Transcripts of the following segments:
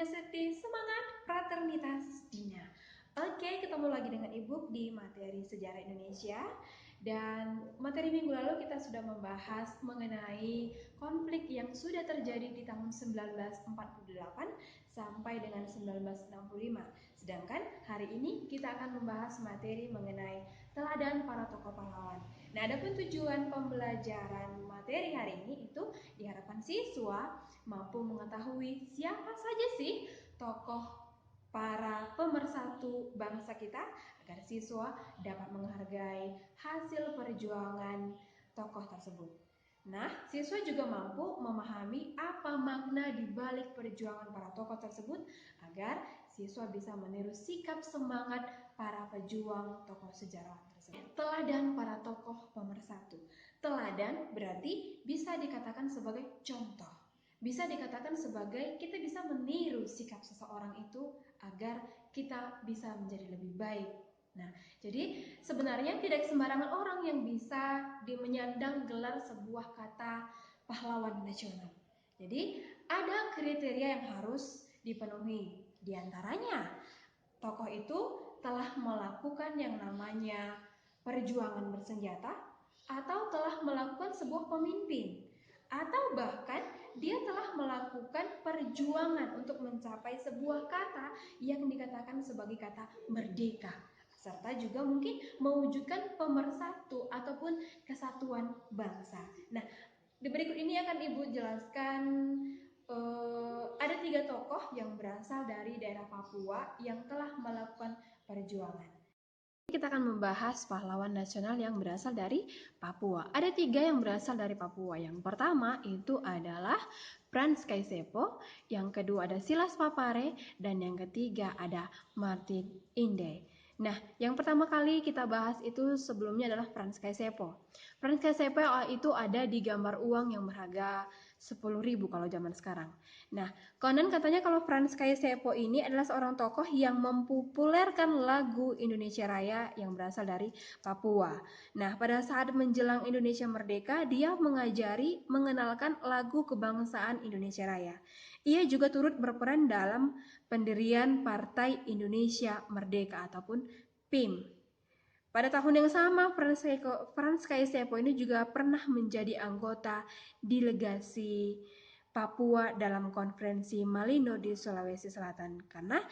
University, semangat fraternitas Dina. Oke, ketemu lagi dengan Ibu di materi Sejarah Indonesia. Dan materi minggu lalu kita sudah membahas mengenai konflik yang sudah terjadi di tahun 1948 sampai dengan 1965. Sedangkan hari ini kita akan membahas materi mengenai teladan para tokoh pahlawan. Nah, adapun tujuan pembelajaran materi hari ini itu diharapkan siswa mampu mengetahui siapa saja sih tokoh para pemersatu bangsa kita agar siswa dapat menghargai hasil perjuangan tokoh tersebut. Nah, siswa juga mampu memahami apa makna di balik perjuangan para tokoh tersebut agar siswa bisa meniru sikap semangat para pejuang tokoh sejarah tersebut. Teladan para tokoh pemersatu. Teladan berarti bisa dikatakan sebagai contoh. Bisa dikatakan sebagai kita bisa meniru sikap seseorang itu agar kita bisa menjadi lebih baik. Nah, jadi sebenarnya tidak sembarangan orang yang bisa menyandang gelar sebuah kata pahlawan nasional. Jadi ada kriteria yang harus dipenuhi. Di antaranya, tokoh itu telah melakukan yang namanya perjuangan bersenjata atau telah melakukan sebuah pemimpin, atau bahkan dia telah melakukan perjuangan untuk mencapai sebuah kata yang dikatakan sebagai kata merdeka, serta juga mungkin mewujudkan pemersatu ataupun kesatuan bangsa. Nah, di berikut ini akan Ibu jelaskan ada 3 tokoh yang berasal dari daerah Papua yang telah melakukan perjuangan. Kita akan membahas pahlawan nasional yang berasal dari Papua. Ada 3 yang berasal dari Papua. Yang pertama itu adalah Frans Kaisepo, yang kedua ada Silas Papare, dan yang ketiga ada Martin Inde. Nah, yang pertama kali kita bahas itu sebelumnya adalah Frans Kaisepo. Frans Kaisepo itu ada di gambar uang yang berharga 10.000 kalau zaman sekarang. Nah, konon katanya kalau Frans Kaisepo ini adalah seorang tokoh yang mempopulerkan lagu Indonesia Raya yang berasal dari Papua. Nah, pada saat menjelang Indonesia merdeka, dia mengenalkan lagu kebangsaan Indonesia Raya. Ia juga turut berperan dalam pendirian Partai Indonesia Merdeka ataupun PIM. Pada tahun yang sama, Frans Kaisepo ini juga pernah menjadi anggota delegasi Papua dalam konferensi Malino di Sulawesi Selatan, karena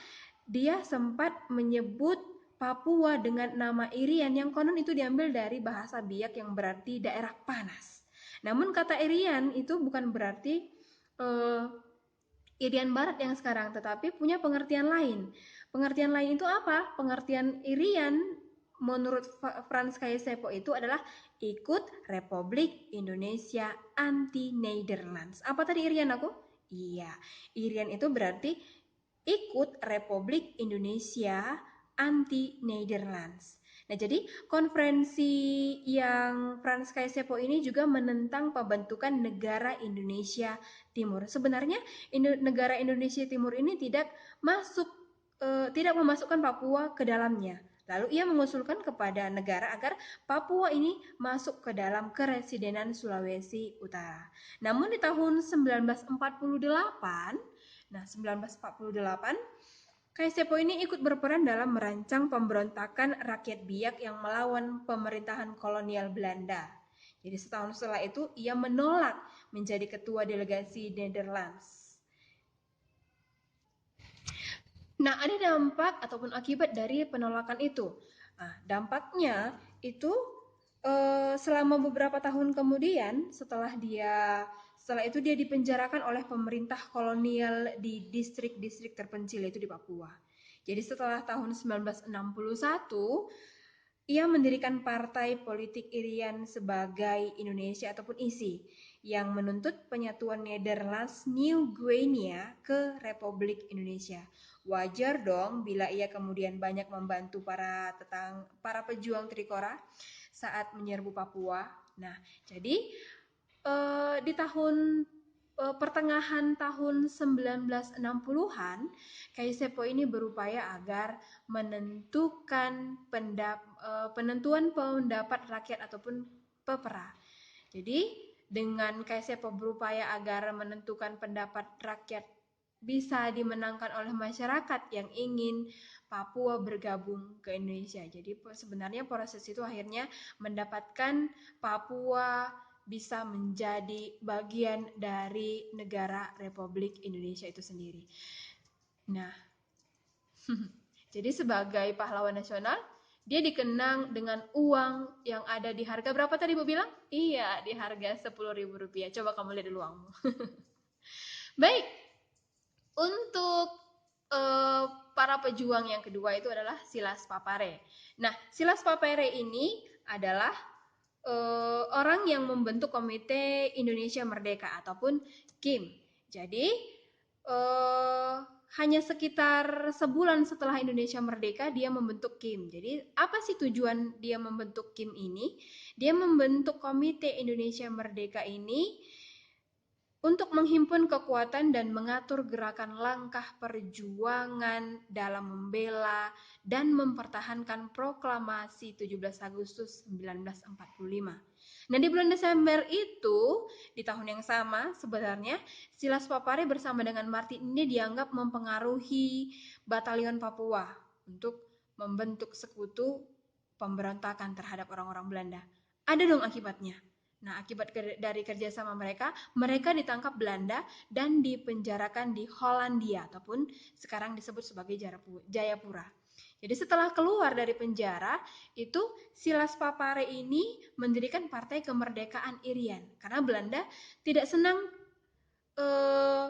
dia sempat menyebut Papua dengan nama Irian yang konon itu diambil dari bahasa Biak yang berarti daerah panas. Namun kata Irian itu bukan berarti Irian Barat yang sekarang, tetapi punya pengertian lain. Pengertian lain itu apa? Pengertian Irian menurut Frans Kaisepo itu adalah ikut Republik Indonesia anti-Nederlands. Apa tadi Irian aku? Iya, Irian itu berarti ikut Republik Indonesia anti-Nederlands. Nah, jadi konferensi yang Frans Kaisepo ini juga menentang pembentukan negara Indonesia Timur. Sebenarnya negara Indonesia Timur ini tidak memasukkan Papua ke dalamnya. Lalu ia mengusulkan kepada negara agar Papua ini masuk ke dalam keresidenan Sulawesi Utara. Namun di tahun 1948, Kaisepo ini ikut berperan dalam merancang pemberontakan rakyat Biak yang melawan pemerintahan kolonial Belanda. Jadi setahun setelah itu ia menolak menjadi ketua delegasi Netherlands. Nah, ada dampak ataupun akibat dari penolakan itu. Nah, dampaknya itu selama beberapa tahun kemudian setelah itu dia dipenjarakan oleh pemerintah kolonial di distrik-distrik terpencil yaitu di Papua. Jadi setelah tahun 1961 ia mendirikan partai politik Irian sebagai Indonesia ataupun ISI yang menuntut penyatuan Netherlands New Guinea ke Republik Indonesia. Wajar dong bila ia kemudian banyak membantu para pejuang Trikora saat menyerbu Papua. Nah, jadi di pertengahan tahun 1960-an, Kaisepo ini berupaya agar menentukan penentuan pendapat rakyat ataupun PEPRA. Jadi dengan Kaisepo berupaya agar menentukan pendapat rakyat bisa dimenangkan oleh masyarakat yang ingin Papua bergabung ke Indonesia. Jadi sebenarnya proses itu akhirnya mendapatkan Papua bisa menjadi bagian dari negara Republik Indonesia itu sendiri. Nah, jadi sebagai pahlawan nasional, dia dikenang dengan uang yang ada di harga berapa tadi Bu bilang? Iya, di harga Rp10.000. Coba kamu lihat dulu uangmu. Baik, untuk para pejuang yang kedua itu adalah Silas Papare. Nah, Silas Papare ini adalah orang yang membentuk Komite Indonesia Merdeka ataupun KIM. Jadi hanya sekitar sebulan setelah Indonesia merdeka dia membentuk KIM. Jadi apa sih tujuan dia membentuk KIM ini? Dia membentuk Komite Indonesia Merdeka ini untuk menghimpun kekuatan dan mengatur gerakan langkah perjuangan dalam membela dan mempertahankan proklamasi 17 Agustus 1945. Nah, di bulan Desember itu, di tahun yang sama sebenarnya, Silas Papare bersama dengan Martin ini dianggap mempengaruhi Batalion Papua untuk membentuk sekutu pemberontakan terhadap orang-orang Belanda. Ada dong akibatnya. Nah, akibat dari kerjasama mereka, mereka ditangkap Belanda dan dipenjarakan di Hollandia ataupun sekarang disebut sebagai Jayapura. Jadi setelah keluar dari penjara, itu Silas Papare ini mendirikan Partai Kemerdekaan Irian karena Belanda tidak senang eh,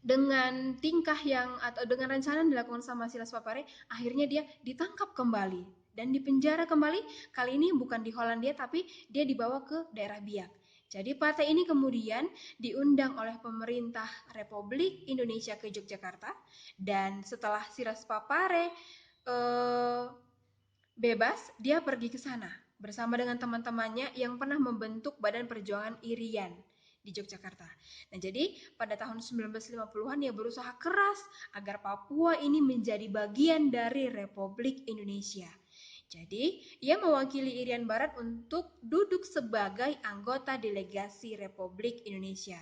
dengan tingkah yang atau dengan rencana yang dilakukan sama Silas Papare, akhirnya dia ditangkap kembali dan dipenjara kembali. Kali ini bukan di Hollandia tapi dia dibawa ke daerah Biak. Jadi partai ini kemudian diundang oleh pemerintah Republik Indonesia ke Yogyakarta, dan setelah Silas Papare bebas, dia pergi ke sana bersama dengan teman-temannya yang pernah membentuk Badan Perjuangan Irian di Yogyakarta. Nah, jadi pada tahun 1950-an ia berusaha keras agar Papua ini menjadi bagian dari Republik Indonesia. Jadi, ia mewakili Irian Barat untuk duduk sebagai anggota delegasi Republik Indonesia.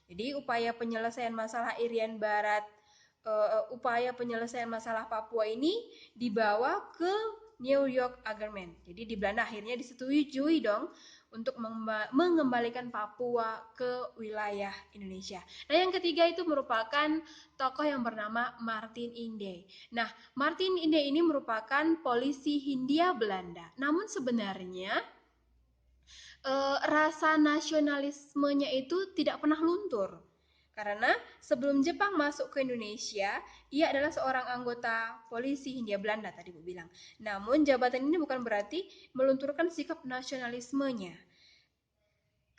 Jadi, upaya penyelesaian masalah Irian Barat, upaya penyelesaian masalah Papua ini dibawa ke New York Agreement. Jadi di Belanda akhirnya disetujui dong untuk mengembalikan Papua ke wilayah Indonesia. Nah, yang ketiga itu merupakan tokoh yang bernama Martin Inde. Nah, Martin Inde ini merupakan polisi Hindia Belanda. Namun sebenarnya rasa nasionalismenya itu tidak pernah luntur. Karena sebelum Jepang masuk ke Indonesia, ia adalah seorang anggota polisi Hindia Belanda tadi Bu bilang. Namun jabatan ini bukan berarti melunturkan sikap nasionalismenya.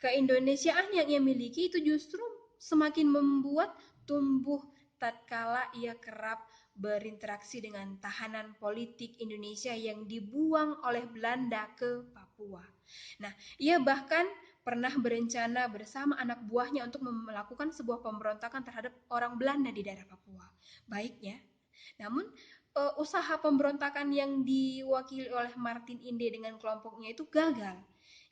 Keindonesiaan yang ia miliki itu justru semakin membuat tumbuh tatkala ia kerap berinteraksi dengan tahanan politik Indonesia yang dibuang oleh Belanda ke Papua. Nah, ia bahkan pernah berencana bersama anak buahnya untuk melakukan sebuah pemberontakan terhadap orang Belanda di daerah Papua. Baiknya, namun usaha pemberontakan yang diwakili oleh Martin Inde dengan kelompoknya itu gagal.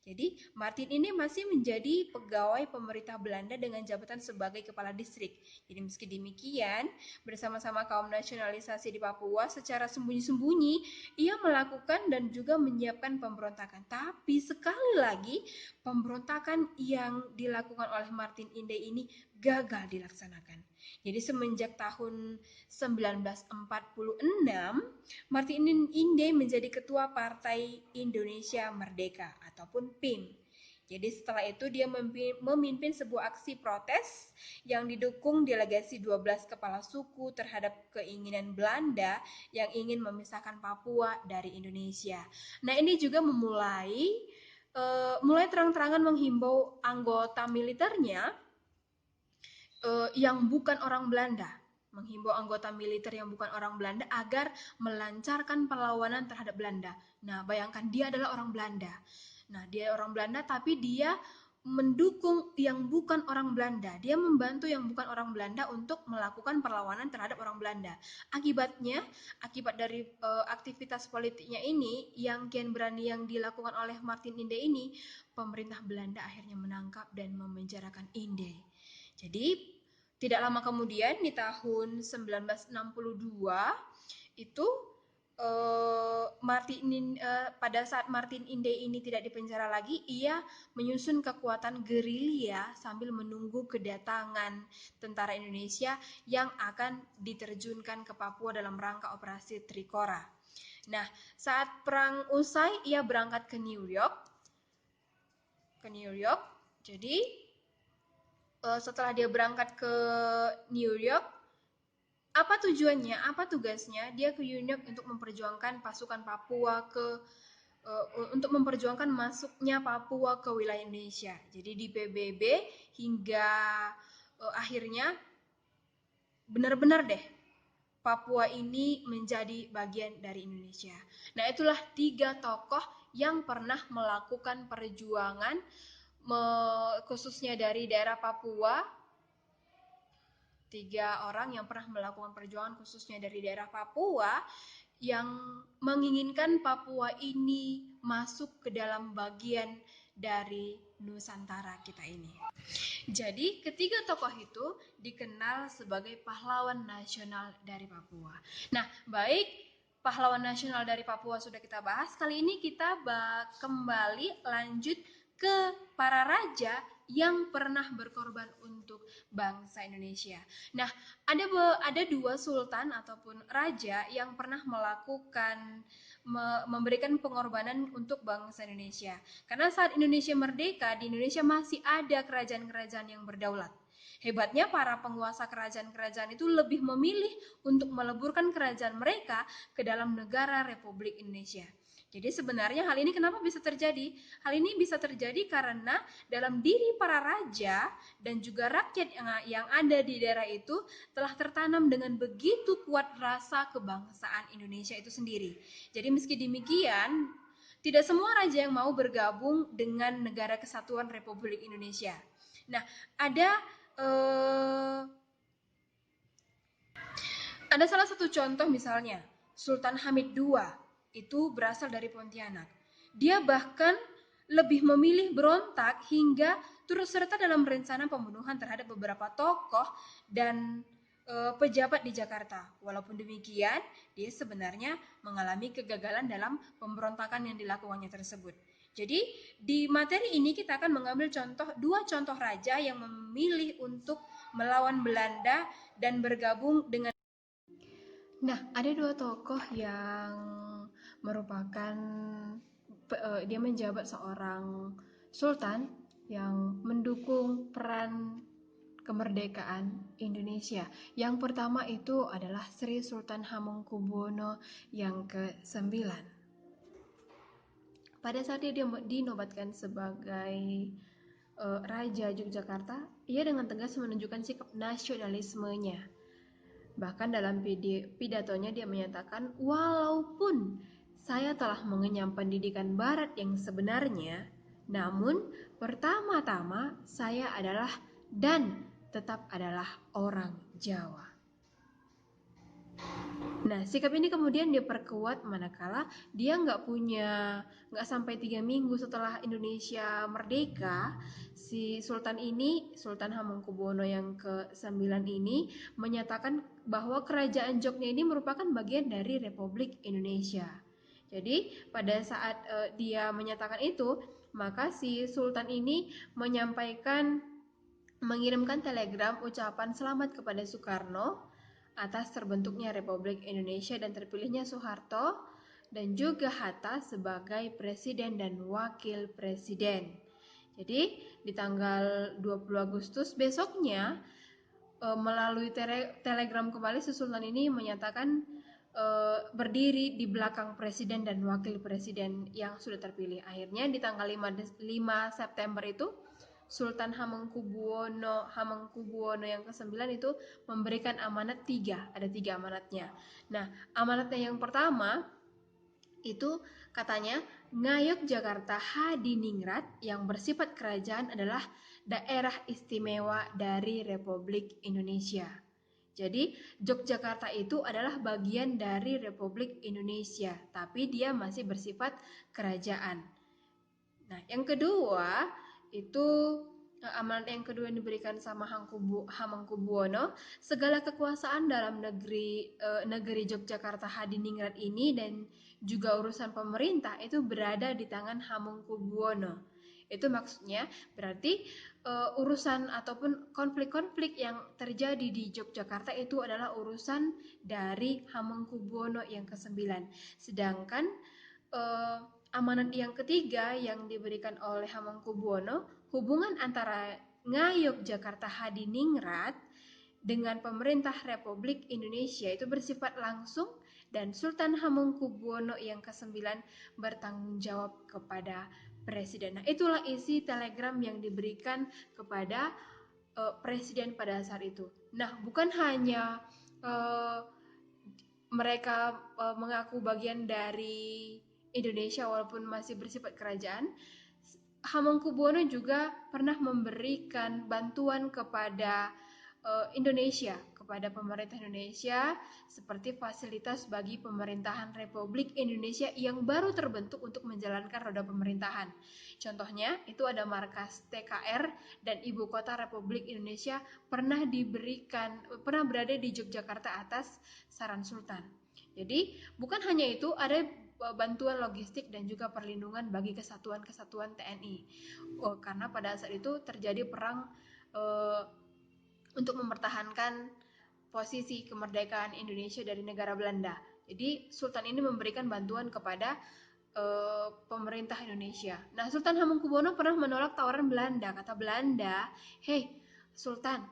Jadi Martin ini masih menjadi pegawai pemerintah Belanda dengan jabatan sebagai kepala distrik. Jadi meski demikian, bersama-sama kaum nasionalisasi di Papua secara sembunyi-sembunyi, ia melakukan dan juga menyiapkan pemberontakan. Tapi sekali lagi, pemberontakan yang dilakukan oleh Martin Inde ini gagal dilaksanakan. Jadi semenjak tahun 1946, Martin Inde menjadi ketua Partai Indonesia Merdeka ataupun PIM. Jadi setelah itu dia memimpin sebuah aksi protes yang didukung delegasi 12 kepala suku terhadap keinginan Belanda yang ingin memisahkan Papua dari Indonesia. Nah, ini juga mulai terang-terangan menghimbau anggota militernya yang bukan orang Belanda, menghimbau anggota militer yang bukan orang Belanda agar melancarkan perlawanan terhadap Belanda. Nah, bayangkan dia adalah orang Belanda. Nah, dia orang Belanda tapi dia mendukung yang bukan orang Belanda. Dia membantu yang bukan orang Belanda untuk melakukan perlawanan terhadap orang Belanda. Akibatnya, akibat dari aktivitas politiknya ini yang kian berani yang dilakukan oleh Martin Inde ini, pemerintah Belanda akhirnya menangkap dan memenjarakan Inde. Jadi tidak lama kemudian di tahun 1962 itu pada saat Martin Inde ini tidak dipenjara lagi, ia menyusun kekuatan gerilya sambil menunggu kedatangan tentara Indonesia yang akan diterjunkan ke Papua dalam rangka operasi Trikora. Nah, saat perang usai, ia berangkat ke New York. Jadi setelah dia berangkat ke New York, apa tujuannya, apa tugasnya? Dia ke New York untuk memperjuangkan pasukan Papua untuk memperjuangkan masuknya Papua ke wilayah Indonesia. Jadi di PBB hingga akhirnya benar-benar deh Papua ini menjadi bagian dari Indonesia. Nah, itulah 3 tokoh yang pernah melakukan perjuangan khususnya dari daerah Papua. 3 orang yang pernah melakukan perjuangan khususnya dari daerah Papua yang menginginkan Papua ini masuk ke dalam bagian dari Nusantara kita ini. Jadi ketiga tokoh itu dikenal sebagai pahlawan nasional dari Papua. Nah, baik, pahlawan nasional dari Papua sudah kita bahas. Kali ini kita kembali lanjut ke para raja yang pernah berkorban untuk bangsa Indonesia. Nah, ada 2 sultan ataupun raja yang pernah memberikan pengorbanan untuk bangsa Indonesia. Karena saat Indonesia merdeka, di Indonesia masih ada kerajaan-kerajaan yang berdaulat. Hebatnya para penguasa kerajaan-kerajaan itu lebih memilih untuk meleburkan kerajaan mereka ke dalam negara Republik Indonesia. Jadi sebenarnya hal ini kenapa bisa terjadi? Hal ini bisa terjadi karena dalam diri para raja dan juga rakyat yang ada di daerah itu telah tertanam dengan begitu kuat rasa kebangsaan Indonesia itu sendiri. Jadi meski demikian, tidak semua raja yang mau bergabung dengan Negara Kesatuan Republik Indonesia. Nah, ada salah satu contoh misalnya, Sultan Hamid II itu berasal dari Pontianak. Dia bahkan lebih memilih berontak hingga turut serta dalam rencana pembunuhan terhadap beberapa tokoh dan pejabat di Jakarta. Walaupun demikian, dia sebenarnya mengalami kegagalan dalam pemberontakan yang dilakukannya tersebut. Jadi di materi ini kita akan mengambil dua contoh raja yang memilih untuk melawan Belanda dan bergabung dengan. Nah, ada 2 tokoh yang merupakan dia menjabat seorang sultan yang mendukung peran kemerdekaan Indonesia. Yang pertama itu adalah Sri Sultan Hamengkubuwono yang ke-9. Pada saat dia dinobatkan sebagai Raja Yogyakarta, ia dengan tegas menunjukkan sikap nasionalismenya. Bahkan dalam pidatonya dia menyatakan, walaupun saya telah mengenyam pendidikan barat yang sebenarnya, namun pertama-tama saya adalah dan tetap adalah orang Jawa. Nah, sikap ini kemudian diperkuat manakala dia nggak sampai 3 minggu setelah Indonesia merdeka, si Sultan Hamengkubuwono yang ke-9 ini menyatakan bahwa kerajaan Jogja ini merupakan bagian dari Republik Indonesia. Jadi pada saat dia menyatakan itu, maka si Sultan ini mengirimkan telegram ucapan selamat kepada Soekarno atas terbentuknya Republik Indonesia dan terpilihnya Soeharto dan juga Hatta sebagai presiden dan wakil presiden. Jadi di tanggal 20 Agustus besoknya melalui telegram kembali Sultan ini menyatakan berdiri di belakang presiden dan wakil presiden yang sudah terpilih. Akhirnya di tanggal 5 September itu Sultan Hamengkubuwono yang ke-9 itu memberikan amanat 3, ada 3 amanatnya. Nah, amanatnya yang pertama itu katanya Ngayog Jakarta Hadiningrat yang bersifat kerajaan adalah daerah istimewa dari Republik Indonesia. Jadi Yogyakarta itu adalah bagian dari Republik Indonesia, tapi dia masih bersifat kerajaan. Nah, yang kedua itu Amanat yang kedua yang diberikan sama Hamengkubuwono, segala kekuasaan dalam negeri Yogyakarta Hadiningrat ini dan juga urusan pemerintah itu berada di tangan Hamengkubuwono. Itu maksudnya berarti urusan ataupun konflik-konflik yang terjadi di Yogyakarta itu adalah urusan dari Hamengkubuwono yang ke-9. Sedangkan amanat yang ketiga yang diberikan oleh Hamengkubuwono, hubungan antara Ngayogyakarta Hadiningrat dengan pemerintah Republik Indonesia itu bersifat langsung dan Sultan Hamengkubuwono yang ke-9 bertanggung jawab kepada Presiden. Nah, itulah isi telegram yang diberikan kepada Presiden pada saat itu. Nah, bukan hanya mereka mengaku bagian dari Indonesia walaupun masih bersifat kerajaan, Hamengkubuwono juga pernah memberikan bantuan kepada Indonesia, kepada pemerintah Indonesia seperti fasilitas bagi pemerintahan Republik Indonesia yang baru terbentuk untuk menjalankan roda pemerintahan. Contohnya itu ada markas TKR dan ibu kota Republik Indonesia pernah berada di Yogyakarta atas saran Sultan. Jadi bukan hanya itu, ada bantuan logistik dan juga perlindungan bagi kesatuan-kesatuan TNI. Karena pada saat itu terjadi perang untuk mempertahankan posisi kemerdekaan Indonesia dari negara Belanda. Jadi Sultan ini memberikan bantuan kepada pemerintah Indonesia. Nah, Sultan Hamengkubuwono pernah menolak tawaran Belanda. Kata Belanda, "Hei, Sultan,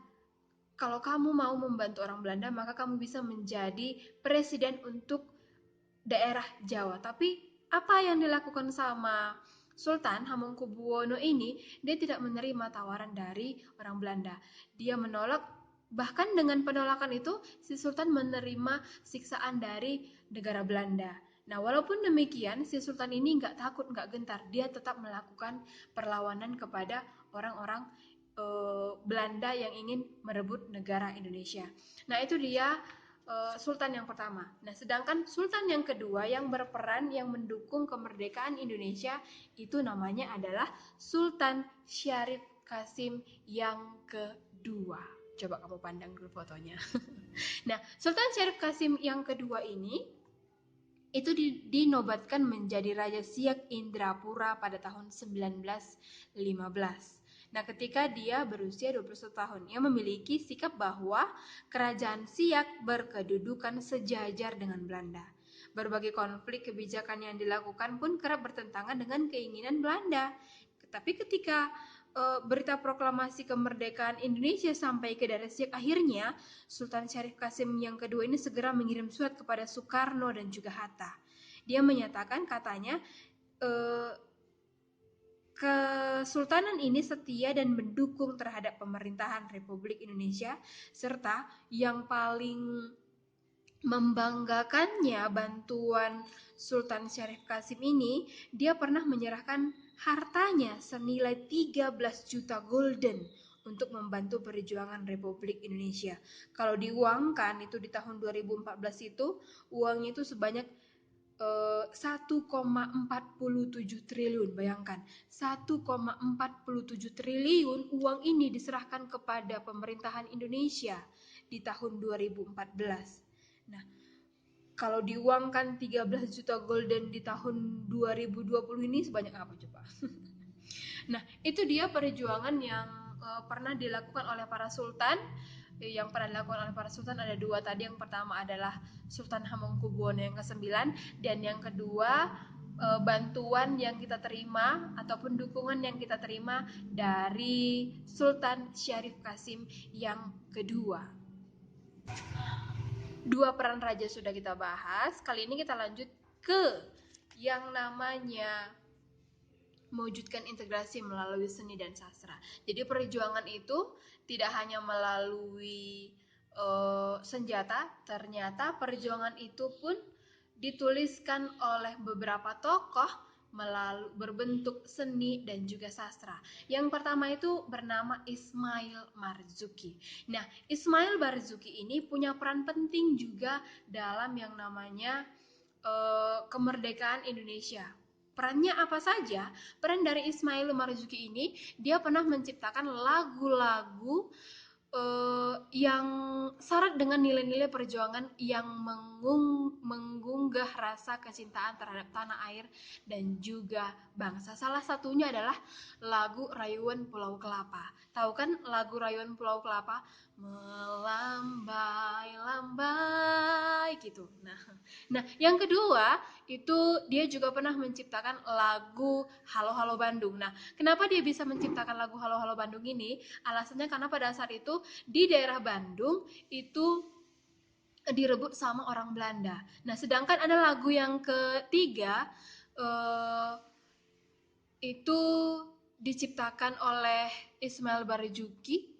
kalau kamu mau membantu orang Belanda, maka kamu bisa menjadi presiden untuk daerah Jawa." Tapi apa yang dilakukan sama Sultan Hamengkubuwono ini, dia tidak menerima tawaran dari orang Belanda. Dia menolak, bahkan dengan penolakan itu si Sultan menerima siksaan dari negara Belanda. Nah, walaupun demikian, si Sultan ini nggak takut, nggak gentar. Dia tetap melakukan perlawanan kepada orang-orang Belanda yang ingin merebut negara Indonesia. Nah, itu dia Sultan yang pertama. Nah, sedangkan Sultan yang kedua yang berperan yang mendukung kemerdekaan Indonesia itu namanya adalah Sultan Syarif Kasim yang kedua. Coba kamu pandang dulu fotonya. Nah, Sultan Syarif Kasim yang kedua ini itu dinobatkan menjadi Raja Siak Indrapura pada tahun 1915. Nah, ketika dia berusia 21 tahun, ia memiliki sikap bahwa kerajaan Siak berkedudukan sejajar dengan Belanda. Berbagai konflik kebijakan yang dilakukan pun kerap bertentangan dengan keinginan Belanda. Tapi ketika berita proklamasi kemerdekaan Indonesia sampai ke daerah Siak, akhirnya Sultan Syarif Kasim yang kedua ini segera mengirim surat kepada Soekarno dan juga Hatta. Dia menyatakan, katanya, Kesultanan ini setia dan mendukung terhadap pemerintahan Republik Indonesia, serta yang paling membanggakannya bantuan Sultan Syarif Kasim ini, dia pernah menyerahkan hartanya senilai 13 juta gulden untuk membantu perjuangan Republik Indonesia. Kalau diuangkan itu di tahun 2014 itu, uangnya itu sebanyak 1,47 triliun. Bayangkan, 1,47 triliun uang ini diserahkan kepada pemerintahan Indonesia di tahun 2014. Nah, kalau diuangkan 13 juta golden di tahun 2020 ini sebanyak apa coba? Nah, itu dia perjuangan yang pernah dilakukan oleh para sultan. Yang pernah dilakukan oleh para sultan ada dua tadi. Yang pertama adalah Sultan Hamengkubuwono yang ke-9, dan yang kedua bantuan yang kita terima ataupun dukungan yang kita terima dari Sultan Syarif Kasim yang kedua. Dua peran raja sudah kita bahas. Kali ini kita lanjut ke yang namanya mewujudkan integrasi melalui seni dan sastra. Jadi perjuangan itu tidak hanya melalui senjata, ternyata perjuangan itu pun dituliskan oleh beberapa tokoh berbentuk seni dan juga sastra. Yang pertama itu bernama Ismail Marzuki. Nah, Ismail Marzuki ini punya peran penting juga dalam yang namanya kemerdekaan Indonesia. Perannya apa saja? Peran dari Ismail Marzuki ini, dia pernah menciptakan lagu-lagu yang syarat dengan nilai-nilai perjuangan yang menggugah rasa kecintaan terhadap tanah air dan juga bangsa. Salah satunya adalah lagu Rayuan Pulau Kelapa. Tahu kan lagu Rayuan Pulau Kelapa? Melambai-lambai gitu. Nah, yang kedua itu dia juga pernah menciptakan lagu Halo Halo Bandung. Nah, kenapa dia bisa menciptakan lagu Halo Halo Bandung ini? Alasannya karena pada saat itu di daerah Bandung itu direbut sama orang Belanda. Nah, sedangkan ada lagu yang ketiga itu diciptakan oleh Ismail Marzuki,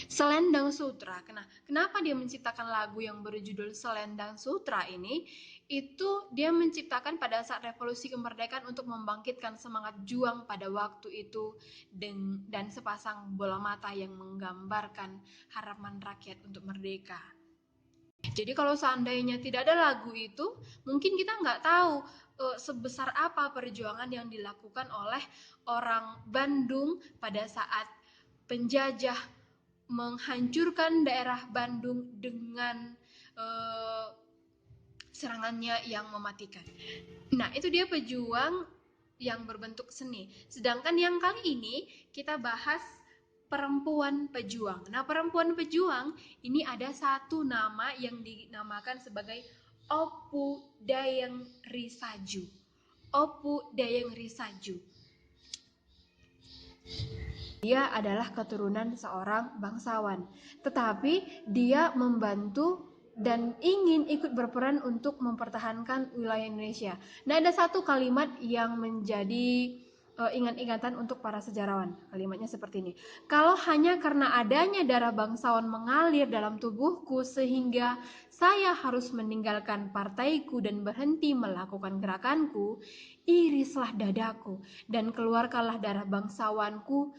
Selendang Sutra. Kenapa dia menciptakan lagu yang berjudul Selendang Sutra ini? Itu dia menciptakan pada saat revolusi kemerdekaan untuk membangkitkan semangat juang pada waktu itu dan sepasang bola mata yang menggambarkan harapan rakyat untuk merdeka. Jadi kalau seandainya tidak ada lagu itu, mungkin kita nggak tahu sebesar apa perjuangan yang dilakukan oleh orang Bandung pada saat penjajah menghancurkan daerah Bandung dengan serangannya yang mematikan. Nah, itu dia pejuang yang berbentuk seni. Sedangkan yang kali ini kita bahas perempuan pejuang. Nah, perempuan pejuang ini ada satu nama yang dinamakan sebagai Opu Dayeng Risaju. Opu Dayeng Risaju. Dia adalah keturunan seorang bangsawan, tetapi dia membantu dan ingin ikut berperan untuk mempertahankan wilayah Indonesia. Nah, ada satu kalimat yang menjadi ingat-ingatan untuk para sejarawan. Kalimatnya seperti ini. Kalau hanya karena adanya darah bangsawan mengalir dalam tubuhku sehingga saya harus meninggalkan partaiku dan berhenti melakukan gerakanku, irislah dadaku dan keluarkanlah darah bangsawanku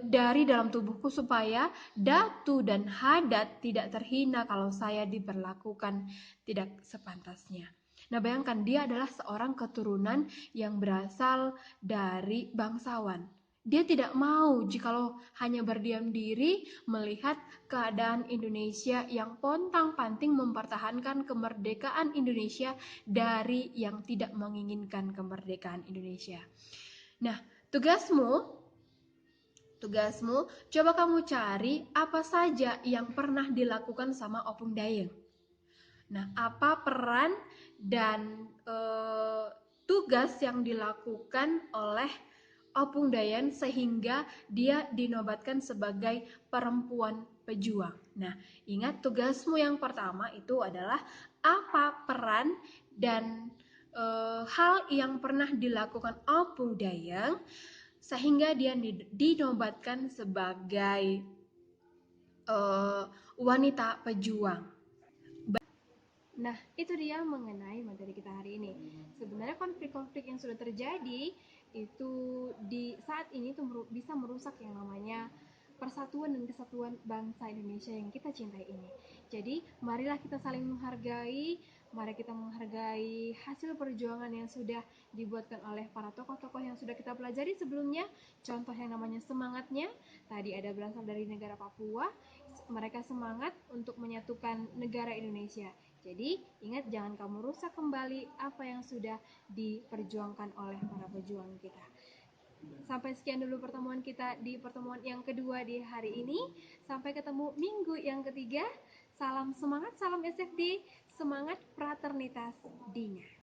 dari dalam tubuhku supaya datu dan hadat tidak terhina kalau saya diperlakukan tidak sepantasnya. Nah, bayangkan dia adalah seorang keturunan yang berasal dari bangsawan. Dia tidak mau jikalau hanya berdiam diri melihat keadaan Indonesia yang pontang-panting mempertahankan kemerdekaan Indonesia dari yang tidak menginginkan kemerdekaan Indonesia. Nah, tugasmu coba kamu cari apa saja yang pernah dilakukan sama Opung Dayeng. Nah, apa peran dan tugas yang dilakukan oleh Opung Dayeng sehingga dia dinobatkan sebagai perempuan pejuang. Nah, ingat tugasmu yang pertama itu adalah apa peran dan hal yang pernah dilakukan Opung Dayeng sehingga dia dinobatkan sebagai wanita pejuang. Nah, itu dia mengenai materi kita hari ini. Sebenarnya konflik-konflik yang sudah terjadi itu di saat ini itu bisa merusak yang namanya persatuan dan kesatuan bangsa Indonesia yang kita cintai ini. Jadi, marilah kita saling menghargai, mari kita menghargai hasil perjuangan yang sudah dibuatkan oleh para tokoh-tokoh yang sudah kita pelajari sebelumnya. Contoh yang namanya semangatnya, tadi ada berasal dari negara Papua, mereka semangat untuk menyatukan negara Indonesia. Jadi, ingat jangan kamu rusak kembali apa yang sudah diperjuangkan oleh para pejuang kita. Sampai sekian dulu pertemuan kita di pertemuan yang kedua di hari ini. Sampai ketemu minggu yang ketiga. Salam semangat, salam SFD, semangat fraternitas Dina.